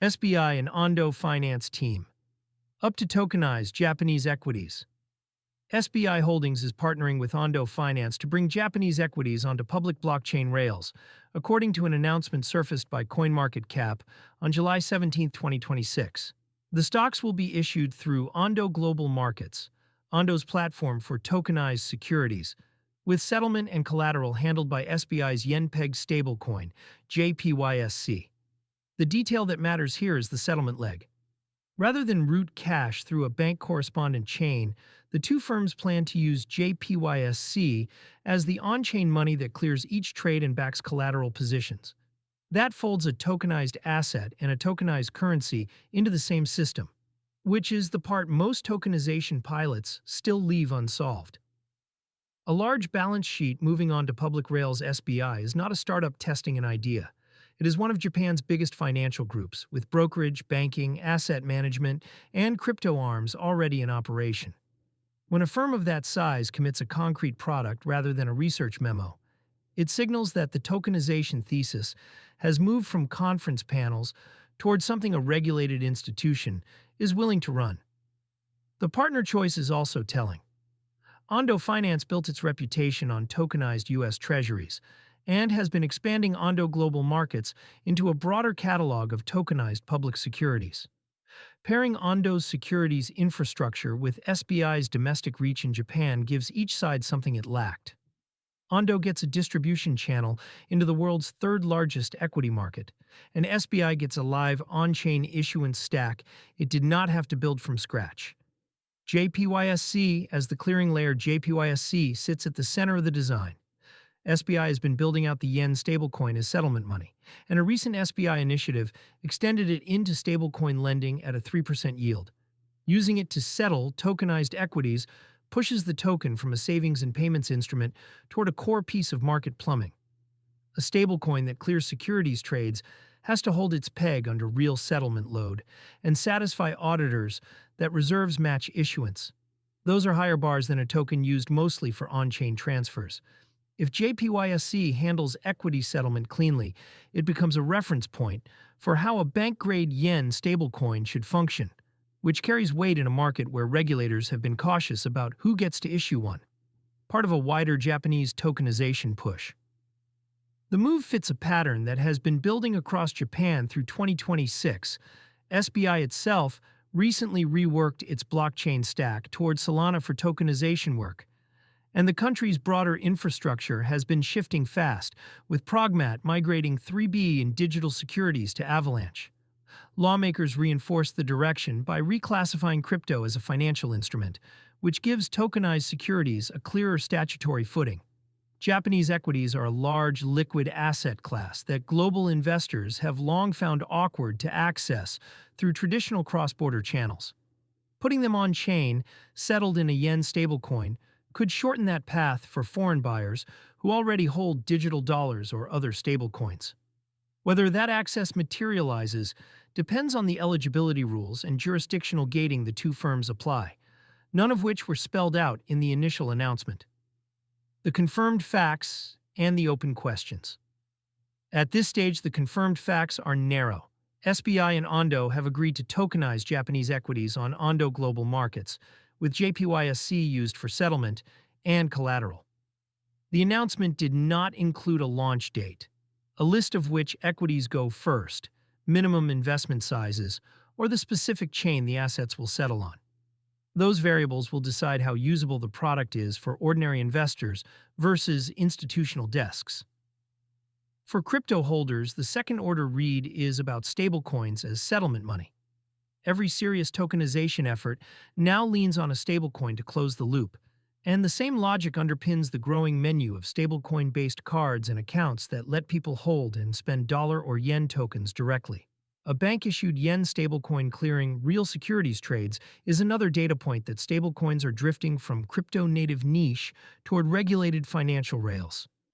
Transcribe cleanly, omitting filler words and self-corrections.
SBI and Ondo Finance team. Up to Tokenize Japanese equities. SBI Holdings is partnering with Ondo Finance to bring Japanese equities onto public blockchain rails, according to an announcement surfaced by CoinMarketCap on July 17, 2026. The stocks will be issued through Ondo Global Markets, Ondo's platform for tokenized securities, with settlement and collateral handled by SBI's yen-pegged stablecoin, JPYSC. The detail that matters here is the settlement leg. Rather than route cash through a bank correspondent chain, the two firms plan to use JPYSC as the on-chain money that clears each trade and backs collateral positions. That folds a tokenized asset and a tokenized currency into the same system, which is the part most tokenization pilots still leave unsolved. A large balance sheet moving onto public rails SBI is not a startup testing an idea. It is one of Japan's biggest financial groups, with brokerage, banking, asset management, and crypto arms already in operation. When a firm of that size commits a concrete product rather than a research memo, it signals that the tokenization thesis has moved from conference panels towards something a regulated institution is willing to run. The partner choice is also telling. Ondo Finance built its reputation on tokenized U.S. treasuries, and has been expanding Ondo Global Markets into a broader catalog of tokenized public securities. Pairing Ondo's securities infrastructure with SBI's domestic reach in Japan gives each side something it lacked. Ondo gets a distribution channel into the world's third-largest equity market, and SBI gets a live on-chain issuance stack it did not have to build from scratch. JPYSC, as the clearing layer JPYSC, sits at the center of the design. SBI has been building out the yen stablecoin as settlement money, and a recent SBI initiative extended it into stablecoin lending at a 3% yield. Using it to settle tokenized equities pushes the token from a savings and payments instrument toward a core piece of market plumbing. A stablecoin that clears securities trades has to hold its peg under real settlement load and satisfy auditors that reserves match issuance. Those are higher bars than a token used mostly for on-chain transfers. If JPYSC handles equity settlement cleanly, it becomes a reference point for how a bank-grade yen stablecoin should function, which carries weight in a market where regulators have been cautious about who gets to issue one, part of a wider Japanese tokenization push. The move fits a pattern that has been building across Japan through 2026. SBI itself recently reworked its blockchain stack towards Solana for tokenization work, and the country's broader infrastructure has been shifting fast, with Progmat migrating 3B in digital securities to Avalanche. Lawmakers reinforced the direction by reclassifying crypto as a financial instrument, which gives tokenized securities a clearer statutory footing. Japanese equities are a large liquid asset class that global investors have long found awkward to access through traditional cross-border channels. Putting them on-chain, settled in a yen stablecoin, could shorten that path for foreign buyers who already hold digital dollars or other stablecoins. Whether that access materializes depends on the eligibility rules and jurisdictional gating the two firms apply, none of which were spelled out in the initial announcement. The confirmed facts and the open questions. At this stage, the confirmed facts are narrow. SBI and Ondo have agreed to tokenize Japanese equities on Ondo Global Markets, with JPYSC used for settlement and collateral. The announcement did not include a launch date, a list of which equities go first, minimum investment sizes, or the specific chain the assets will settle on. Those variables will decide how usable the product is for ordinary investors versus institutional desks. For crypto holders, the second-order read is about stablecoins as settlement money. Every serious tokenization effort now leans on a stablecoin to close the loop, and the same logic underpins the growing menu of stablecoin-based cards and accounts that let people hold and spend dollar or yen tokens directly. A bank-issued yen stablecoin clearing real securities trades is another data point that stablecoins are drifting from crypto-native niche toward regulated financial rails.